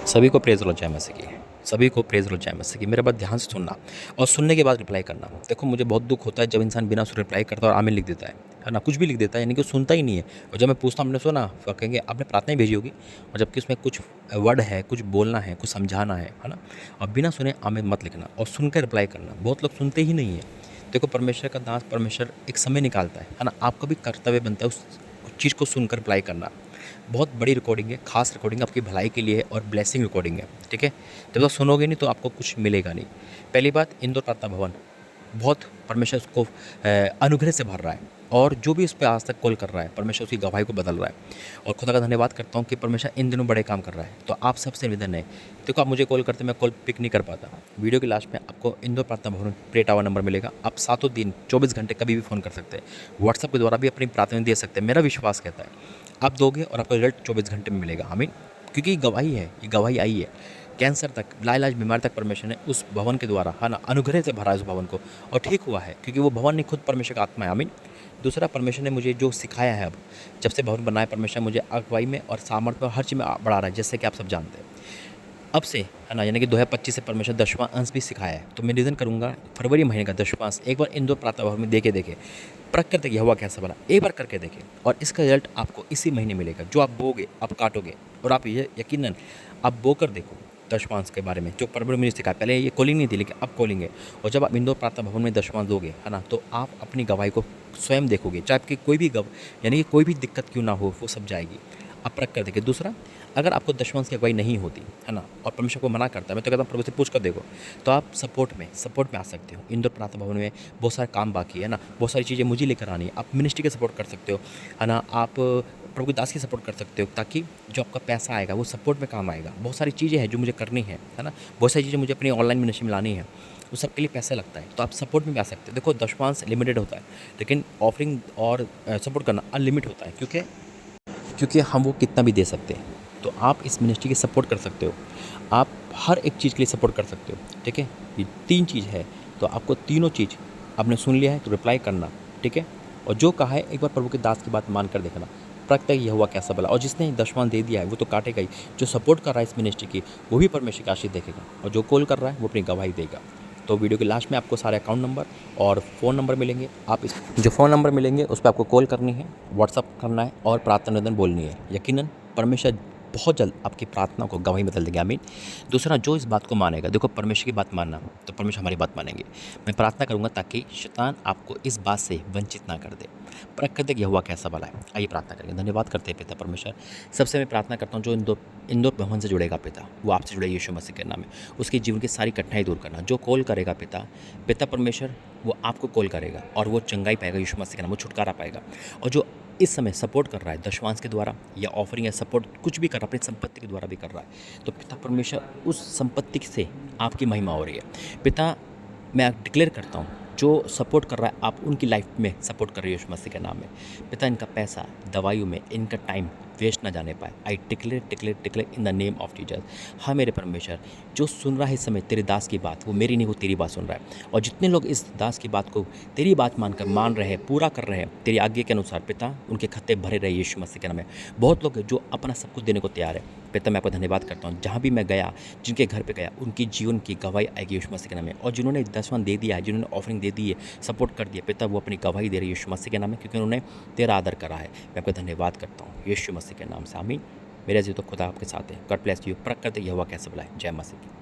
सभी को प्रेज़ लो जय मसीह की। सभी को प्रेज़ लो जय मसीह की। मेरा बात ध्यान से सुनना और सुनने के बाद रिप्लाई करना। देखो मुझे बहुत दुःख होता है जब इंसान बिना सुने रिप्लाई करता है और आमीन लिख देता है ना? कुछ भी लिख देता है यानी कि वो सुनता ही नहीं है। और जब मैं पूछता हूँ आपने सुना? तो कहेंगे आपने प्रार्थना ही भेजी होगी और जबकि उसमें कुछ वर्ड है, कुछ बोलना है, कुछ समझाना है ना? और बिना सुने आमीन मत लिखना और सुनकर रिप्लाई करना। बहुत लोग सुनते ही नहीं है। देखो परमेश्वर का दास परमेश्वर एक समय निकालता है ना? आपका भी कर्तव्य बनता है उस चीज़ को सुनकर रिप्लाई करना। बहुत बड़ी रिकॉर्डिंग है, खास रिकॉर्डिंग आपकी भलाई के लिए है और ब्लेसिंग रिकॉर्डिंग है, ठीक है? जब तक सुनोगे नहीं तो आपको कुछ मिलेगा नहीं। पहली बात इंदौर प्रार्थना भवन बहुत परमेश्वर उसको अनुग्रह से भर रहा है और जो भी उस पे आज तक कॉल कर रहा है, परमेश्वर उसकी गवाही को बदल रहा है और खुदा का धन्यवाद करता हूँ कि परमेश्वर इन दिनों बड़े काम कर रहा है। तो आप सबसे निवेदन है, देखो आप मुझे कॉल करते मैं कॉल पिक नहीं कर पाता। वीडियो के लास्ट में आपको इंदौर प्रार्थना भवन प्रे टावर नंबर मिलेगा। आप सातों दिन 24 घंटे कभी भी फ़ोन कर सकते हैं। व्हाट्सएप के द्वारा भी अपनी प्रार्थना दे सकते हैं। मेरा विश्वास कहता है आप दोगे और आपका रिजल्ट 24 घंटे में मिलेगा। आमीन। क्योंकि ये गवाही है, ये गवाही आई है। कैंसर तक, लाइलाज बीमारी तक परमेश्वर ने उस भवन के द्वारा है ना अनुग्रह से भरा है उस भवन को और ठीक हुआ है क्योंकि वो भवन नहीं खुद परमेश्वर का आत्मा है। आमीन। दूसरा परमेश्वर ने मुझे जो सिखाया है अब जब से भवन बना है परमेश्वर मुझे अगुवाई में और सामर्थ्य में हर चीज़ में बढ़ा रहा है जैसे कि आप सब जानते हैं। अब से है ना यानी कि 2025 से परमेश्वर 10वां अंश भी सिखाया है। तो मैं निवेदन करूँगा फरवरी महीने का 10वां अंश एक बार इंदौर प्रातः भवन में देखे परख कर देखिए हवा कैसा बना एक बार करके देखें और इसका रिजल्ट आपको इसी महीने मिलेगा। जो आप बोगे आप काटोगे और आप ये यकीनन आप बोकर देखो 10वां के बारे में जो फरवरी में सिखाया। पहले ये कॉलिंग नहीं थी लेकिन अब कॉलिंग है और जब आप इंदौर प्रातः भवन में 10वां दोगे है ना तो आप अपनी गवाही को स्वयं देखोगे। चाहे आपकी कोई भी यानी कि कोई भी दिक्कत क्यों ना हो वो सब जाएगी। आप परख कर देखिए। दूसरा अगर आपको 10वां की अगुवाई नहीं होती है ना और परमेश्वर को मना करता है मैं तो कहता हूँ प्रभु से पूछ कर देखो तो आप सपोर्ट में आ सकते हो। इंदौर प्रातः भवन में बहुत सारे काम बाकी है ना, बहुत सारी चीज़ें मुझे लेकर आनी है। आप मिनिस्ट्री के सपोर्ट कर सकते हो है ना, आप प्रभु के दास की सपोर्ट कर सकते हो ताकि जो आपका पैसा आएगा वो सपोर्ट में काम आएगा। बहुत सारी चीज़ें हैं जो मुझे करनी है ना, बहुत सारी चीज़ें मुझे अपनी ऑनलाइन मिनिस्ट्री में लानी है, उस सब के लिए पैसा लगता है। तो आप सपोर्ट में भी आ सकते हो। देखो 10वां लिमिटेड होता है लेकिन ऑफरिंग और सपोर्ट करना अनलिमिटेड होता है क्योंकि हम वो कितना भी दे सकते हैं। तो आप इस मिनिस्ट्री की सपोर्ट कर सकते हो। आप हर एक चीज़ के लिए सपोर्ट कर सकते हो, ठीक है? ये 3 चीज़ है तो आपको तीनों चीज़ आपने सुन लिया है तो रिप्लाई करना, ठीक है? और जो कहा है एक बार प्रभु के दास की बात मान कर देखना। प्रकट यह हुआ कैसा भला और जिसने 10वां दे दिया है वो तो काटेगा ही। जो सपोर्ट कर रहा है इस मिनिस्ट्री की वो भी परमेश्वर की आशीष देखेगा और जो कॉल कर रहा है वो अपनी गवाही देगा। तो वीडियो के लास्ट में आपको सारे अकाउंट नंबर और फ़ोन नंबर मिलेंगे। आप इस जो फ़ोन नंबर मिलेंगे उस पे आपको कॉल करनी है, व्हाट्सअप करना है और प्रार्थना निवेदन बोलनी है। यकीनन परमेश्वर बहुत जल्द आपकी प्रार्थना को गवाही बदल देंगे। आमीन। दूसरा जो इस बात को मानेगा, देखो परमेश्वर की बात मानना तो परमेश्वर हमारी बात मानेंगे। मैं प्रार्थना करूँगा ताकि शैतान आपको इस बात से वंचित ना कर दे। परख कर देख हुआ कैसा भला है। आइए प्रार्थना करेंगे। धन्यवाद करते हैं पिता परमेश्वर। सबसे मैं प्रार्थना करता हूँ जो इंदौर भवन से जुड़ेगा पिता वो आपसे जुड़े यीशु मसीह के नाम में उसके जीवन की सारी कठिनाई दूर करना। जो कॉल करेगा पिता परमेश्वर वो आपको कॉल करेगा और वो चंगाई पाएगा यीशु मसीह के नाम, वो छुटकारा पाएगा। और जो इस समय सपोर्ट कर रहा है 10वां के द्वारा या ऑफरिंग या सपोर्ट कुछ भी कर रहा है अपनी संपत्ति के द्वारा भी कर रहा है तो पिता परमेश्वर उस संपत्ति से आपकी महिमा हो रही है। पिता मैं डिक्लेयर करता हूँ जो सपोर्ट कर रहा है आप उनकी लाइफ में सपोर्ट कर रही हो यीशु मसीह के नाम में। पिता इनका पैसा दवाइयों में इनका टाइम वेस्ट ना जाने पाए। I declare in the name of Jesus. हाँ मेरे परमेश्वर जो सुन रहा है इस समय तेरे दास की बात वो मेरी नहीं वो तेरी बात सुन रहा है और जितने लोग इस दास की बात को तेरी बात मानकर मान रहे हैं पूरा कर रहे हैं तेरी आज्ञा के अनुसार पिता उनके खत्ते भरे रहे यीशु मसीह के नाम में। बहुत लोग हैं जो अपना सब कुछ देने को तैयार है। पिता मैं आपका धन्यवाद करता हूँ जहाँ भी मैं गया जिनके घर पे गया उनकी जीवन की गवाही आएगी यीशु मसीह के नाम में। और जिन्होंने 10वां दे दिया है जिन्होंने ऑफरिंग दे दी है सपोर्ट कर दिया पिता वो अपनी गवाही दे रही है यीशु मसीह के नाम में क्योंकि उन्होंने तेरा आदर करा है। मैं आपका धन्यवाद करता हूँ यीशु मसीह के नाम से। आमीन। मेरे जी तो खुदा आपके साथ है। God bless you. परख करते यह हुआ कैसे बुलाए। जय मसीह।